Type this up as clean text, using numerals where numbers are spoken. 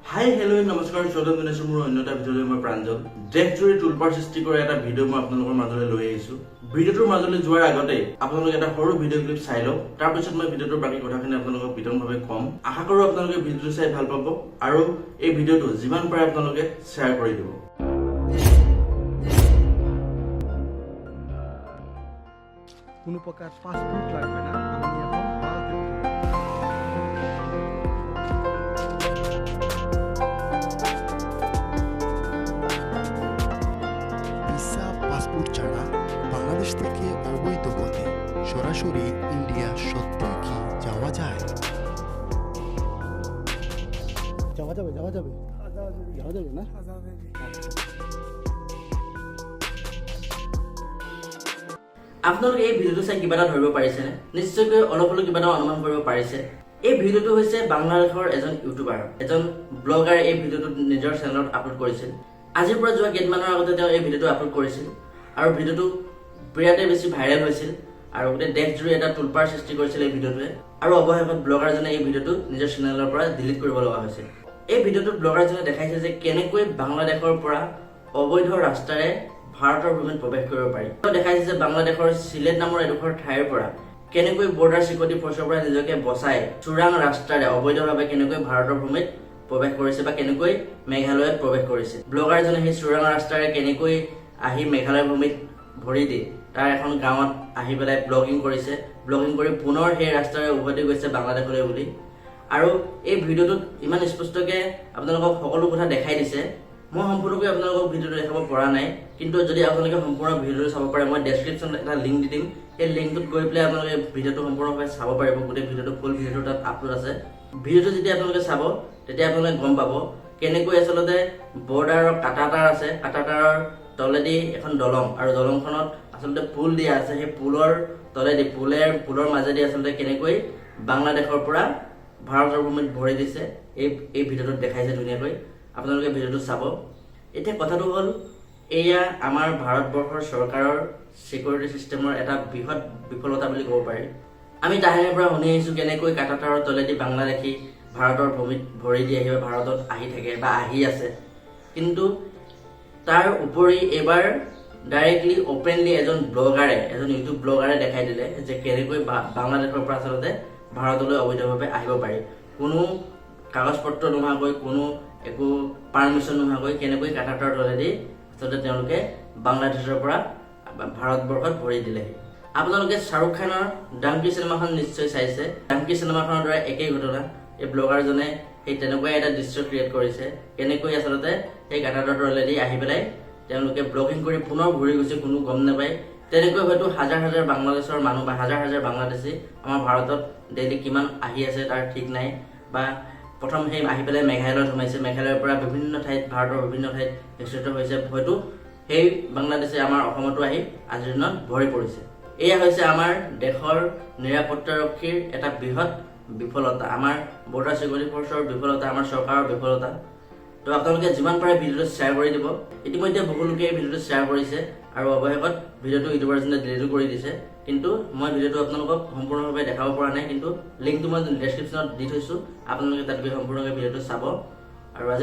Hi hello' নমস্কাৰ চৌধুৰী দিনেশ্বৰ মোৰ অন্য এটা ভিডিঅ'লৈ মই প্ৰাঞ্জল দেশজুৰি টুলপাৰ সৃষ্টি কৰা এটা ভিডিঅ' মই আপোনালোকৰ মাজলৈ লৈ আহিছোঁ। ভিডিঅ'টোৰ মাজলৈ যোৱাৰ আগতে আপোনালোকে এটা সৰু ভিডিঅ' ক্লিপ চাই লওক, তাৰপিছত মই ভিডিঅ'টোৰ বাকী কথাখিনি আপোনালোকক বিতংভাৱে ক'ম। আশা কৰোঁ আপোনালোকে ভিডিঅ'টো চাই ভাল পাব আৰু এই ভিডিঅ'টো যিমান পাৰে আপোনালোকে শ্বেয়াৰ কৰি দিব। কোনো প্রকার পাসপোর্ট লাগবে না, আমি এখন ভারতীয়। ভিসা পাসপোর্ট ছাড়া বাংলাদেশ থেকে অবৈধ পথে সরাসরি ইন্ডিয়া সত্যি কি যাওয়া যায়? যাওয়া যাবে না? আপোনালোকে এই ভিডিঅ'টো চাই কিবা এটা ধৰিব পাৰিছেনে? নিশ্চয়কৈ অলপ হ'লেও কিবা এটা অনুমান কৰিব পাৰিছে। এই ভিডিঅ'টো হৈছে বাংলাদেশৰ এজন ইউটিউবাৰ, এজন ব্লগাৰে এই ভিডিঅ'টো নিজৰ চেনেলত আপলোড কৰিছিল। আজিৰ পৰা যোৱা কেইদিনমানৰ আগতে তেওঁ এই ভিডিঅ'টো আপলোড কৰিছিল আৰু ভিডিঅ'টো বিৰাটেই বেছি ভাইৰেল হৈছিল আৰু গোটেই দেশজুৰি এটা টুলপাৰ সৃষ্টি কৰিছিল এই ভিডিঅ'টোৱে। আৰু অৱশেষত ব্লগাৰজনে এই ভিডিঅ'টো নিজৰ চেনেলৰ পৰা ডিলিট কৰিব লগা হৈছিল। এই ভিডিঅ'টোত ব্লগাৰজনে দেখাইছে যে কেনেকৈ বাংলাদেশৰ পৰা অবৈধ ৰাস্তাৰে ভাৰতৰ ভূমিত প্ৰৱেশ কৰিব পাৰি। তেওঁ দেখাইছে যে বাংলাদেশৰ চিলেট নামৰ এডোখৰ ঠাইৰ পৰা কেনেকৈ বৰ্ডাৰ চিকিউৰিটি ফৰ্চৰ পৰা নিজকে বচাই চোৰাং ৰাস্তাৰে অবৈধভাৱে কেনেকৈ ভাৰতৰ ভূমিত প্ৰৱেশ কৰিছে বা কেনেকৈ মেঘালয়ত প্ৰৱেশ কৰিছে। ব্লগাৰজনে সেই চোৰাং ৰাস্তাৰে কেনেকৈ আহি মেঘালয়ৰ ভূমিত ভৰি দি তাৰ এখন গাঁৱত আহি পেলাই ব্লগিং কৰিছে, ব্লগিং কৰি পুনৰ সেই ৰাস্তাৰে উভতি গৈছে বাংলাদেশলৈ বুলি। আৰু এই ভিডিঅ'টোত ইমান স্পষ্টকৈ আপোনালোকক সকলো কথা দেখাই দিছে। মই সম্পূৰ্ণকৈ আপোনালোকক ভিডিঅ'টো দেখাব পৰা নাই, কিন্তু যদি আপোনালোকে সম্পূৰ্ণ ভিডিঅ'টো চাব পাৰে মই ডেছক্ৰিপশ্যনত এটা লিংক দি দিম। সেই লিংকটোত গৈ পেলাই আপোনালোকে ভিডিঅ'টো সম্পূৰ্ণভাৱে চাব পাৰিব। গোটেই ভিডিঅ'টো ফুল ভিডিঅ'টো তাত আপলোড আছে। ভিডিঅ'টো যেতিয়া আপোনালোকে চাব তেতিয়া আপোনালোকে গম পাব কেনেকৈ আচলতে বৰ্ডাৰৰ কাটাতাৰ আছে, কাটাতাৰৰ তলেদি এখন দলং আৰু দলংখনত আচলতে পুল দিয়া আছে। সেই পুলৰ তলেদি পুলৰ মাজেদি আচলতে কেনেকৈ বাংলাদেশৰ পৰা ভাৰতৰ ভূমিত ভৰি দিছে এই ভিডিঅ'টোত দেখাইছে ধুনীয়াকৈ। আপোনালোকে ভিডিঅ'টো চাব। এতিয়া কথাটো হ'ল এয়া আমাৰ ভাৰতবৰ্ষৰ চৰকাৰৰ চিকিউৰিটি চিষ্টেমৰ এটা বৃহৎ বিফলতা বুলি ক'ব পাৰি। আমি তাহিৰৰ পৰা শুনি আহিছোঁ কেনেকৈ কাটাতাৰৰ তলেদি বাংলাদেশী ভাৰতৰ ভূমিত ভৰি দি আহি ভাৰতত আহি থাকে বা আহি আছে, কিন্তু তাৰ উপৰি এইবাৰ ডাইৰেক্টলি অপেনলি এজন ইউটিউব ব্লগাৰে দেখাই দিলে যে কেনেকৈ বাংলাদেশৰ পৰা আচলতে ভাৰতলৈ অবৈধভাৱে আহিব পাৰি। কোনো কাগজ পত্ৰ নোহোৱাকৈ, কোনো একো পাৰ্মিশ্যন নোহোৱাকৈ কেনেকৈ কাটাতাৰৰ তলেদি আচলতে তেওঁলোকে বাংলাদেশৰ পৰা ভাৰতবৰ্ষত ভৰি দিলেহি। আপোনালোকে শ্বাহৰুখ খানৰ ডাংকি চিনেমাখন নিশ্চয় চাইছে। ডাংকি চিনেমাখনৰ দৰে একেই ঘটনা এই ব্লগাৰজনে সেই তেনেকুৱাই এটা দৃশ্য ক্ৰিয়েট কৰিছে, কেনেকৈ আচলতে সেই কাটাতাৰৰ তলেদি আহি পেলাই তেওঁলোকে ব্লগিং কৰি পুনৰ ঘূৰি গৈছে, কোনো গম নাপায়। তেনেকৈ হয়তো হাজাৰ হাজাৰ বাংলাদেশৰ মানুহ বা হাজাৰ হাজাৰ বাংলাদেশী আমাৰ ভাৰতত ডেইলি কিমান আহি আছে তাৰ ঠিক নাই। বা প্ৰথম সেই আহি পেলাই মেঘালয়ত সোমাইছে, মেঘালয়ৰ পৰা বিভিন্ন ঠাইত ভাৰতৰ বিভিন্ন ঠাইত বিস্তৃত হৈছে, হয়তো সেই বাংলাদেশে আমাৰ অসমতো আহি আজিৰ দিনত ভৰি পৰিছে। এয়া হৈছে আমাৰ দেশৰ নিৰাপত্তাৰক্ষীৰ এটা বৃহৎ বিফলতা, আমাৰ বৰ্ডাৰ চিকিউৰিটি ফৰ্চৰ বিফলতা, আমাৰ চৰকাৰৰ বিফলতা। তো আপোনালোকে যিমান পাৰে ভিডিঅ'টো শ্বেয়াৰ কৰি দিব। ইতিমধ্যে বহু লোকে এই ভিডিঅ'টো শ্বেয়াৰ কৰিছে আৰু অৱশেষত ভিডিঅ'টো ইউটিউবাৰজনে ডিলিটো কৰি দিছে, কিন্তু মই ভিডিঅ'টো আপোনালোকক সম্পূৰ্ণভাৱে দেখাব পৰা নাই। কিন্তু লিংকটো মই ডেছক্ৰিপশ্যনত দি থৈছোঁ, আপোনালোকে তাত গৈ সম্পূৰ্ণভাৱে ভিডিঅ'টো চাব। আৰু আজি